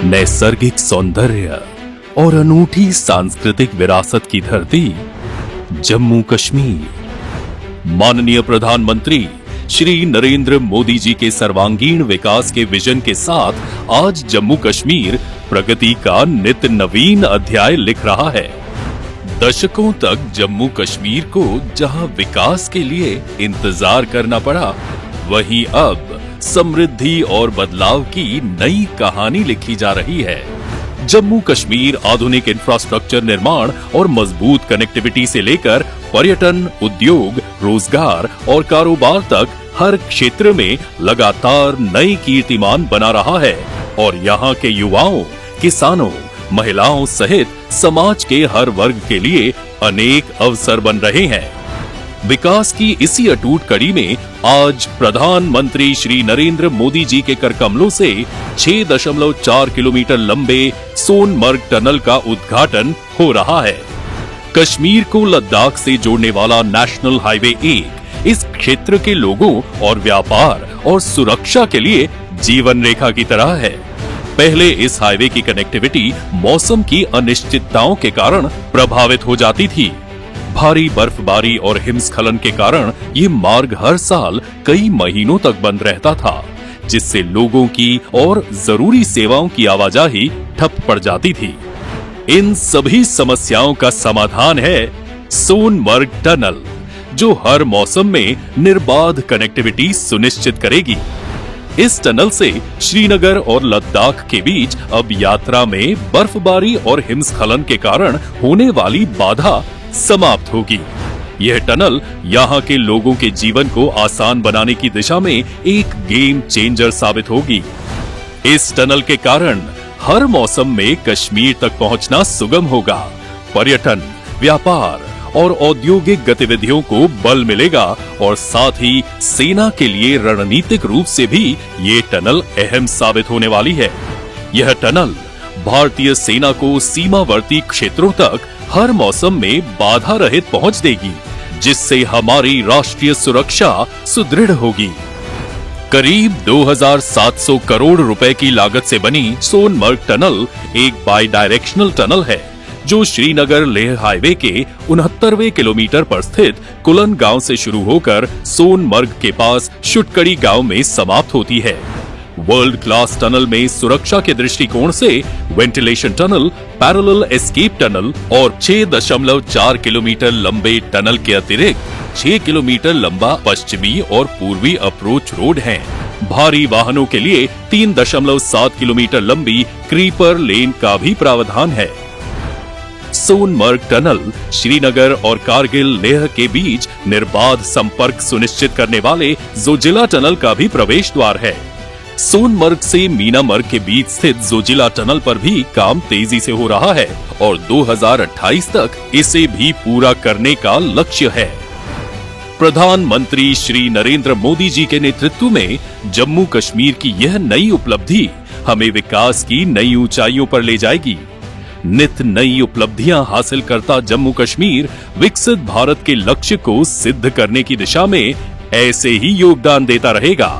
नैसर्गिक सौंदर्य और अनूठी सांस्कृतिक विरासत की धरती जम्मू कश्मीर। माननीय प्रधानमंत्री श्री नरेंद्र मोदी जी के सर्वांगीण विकास के विजन के साथ आज जम्मू कश्मीर प्रगति का नित्य नवीन अध्याय लिख रहा है। दशकों तक जम्मू कश्मीर को जहां विकास के लिए इंतजार करना पड़ा, वहीं अब समृद्धि और बदलाव की नई कहानी लिखी जा रही है। जम्मू कश्मीर आधुनिक इंफ्रास्ट्रक्चर निर्माण और मजबूत कनेक्टिविटी से लेकर पर्यटन, उद्योग, रोजगार और कारोबार तक हर क्षेत्र में लगातार नई कीर्तिमान बना रहा है और यहाँ के युवाओं, किसानों, महिलाओं सहित समाज के हर वर्ग के लिए अनेक अवसर बन रहे हैं। विकास की इसी अटूट कड़ी में आज प्रधानमंत्री श्री नरेंद्र मोदी जी के करकमलों से 6.4 किलोमीटर लंबे सोनमर्ग टनल का उद्घाटन हो रहा है। कश्मीर को लद्दाख से जोड़ने वाला नेशनल हाईवे 1 इस क्षेत्र के लोगों और व्यापार और सुरक्षा के लिए जीवन रेखा की तरह है। पहले इस हाईवे की कनेक्टिविटी मौसम की अनिश्चितताओं के कारण प्रभावित हो जाती थी। भारी बर्फबारी और हिमस्खलन के कारण ये मार्ग हर साल कई महीनों तक बंद रहता था, जिससे लोगों की और जरूरी सेवाओं की आवाजाही ठप पड़ जाती थी। इन सभी समस्याओं का समाधान है सोनमर्ग टनल, जो हर मौसम में निर्बाध कनेक्टिविटी सुनिश्चित करेगी। इस टनल से श्रीनगर और लद्दाख के बीच अब यात्रा में बर्फबारी और हिमस्खलन के कारण होने वाली बाधा समाप्त होगी। यह टनल यहाँ के लोगों के जीवन को आसान बनाने की दिशा में एक गेम चेंजर साबित होगी। इस टनल के कारण हर मौसम में कश्मीर तक पहुंचना सुगम होगा। पर्यटन, व्यापार और औद्योगिक गतिविधियों को बल मिलेगा और साथ ही सेना के लिए रणनीतिक रूप से भी ये टनल अहम साबित होने वाली है। यह टनल भारतीय सेना को सीमावर्ती क्षेत्रों तक हर मौसम में बाधा रहित पहुंच देगी, जिससे हमारी राष्ट्रीय सुरक्षा सुदृढ़ होगी। करीब 2700 करोड़ रुपए की लागत से बनी सोनमर्ग टनल एक बाई डायरेक्शनल टनल है, जो श्रीनगर लेह हाईवे के 69वें किलोमीटर पर स्थित कुलन गांव से शुरू होकर सोनमर्ग के पास शुटकड़ी गांव में समाप्त होती है। वर्ल्ड क्लास टनल में सुरक्षा के दृष्टिकोण से ventilation tunnel, parallel escape tunnel और 6.4 किलोमीटर लंबे टनल के अतिरिक्त 6 किलोमीटर लंबा पश्चिमी और पूर्वी अप्रोच रोड है। भारी वाहनों के लिए 3.7 किलोमीटर लंबी क्रीपर लेन का भी प्रावधान है। सोनमर्ग टनल श्रीनगर और कारगिल लेह के बीच निर्बाध संपर्क सुनिश्चित करने वाले जोजिला टनल का भी प्रवेश द्वार है। सोनमर्ग से मीनामर्ग के बीच स्थित जोजिला टनल पर भी काम तेजी से हो रहा है और 2028 तक इसे भी पूरा करने का लक्ष्य है। प्रधानमंत्री श्री नरेंद्र मोदी जी के नेतृत्व में जम्मू कश्मीर की यह नई उपलब्धि हमें विकास की नई ऊंचाइयों पर ले जाएगी। नित्य नई उपलब्धियां हासिल करता जम्मू कश्मीर विकसित भारत के लक्ष्य को सिद्ध करने की दिशा में ऐसे ही योगदान देता रहेगा।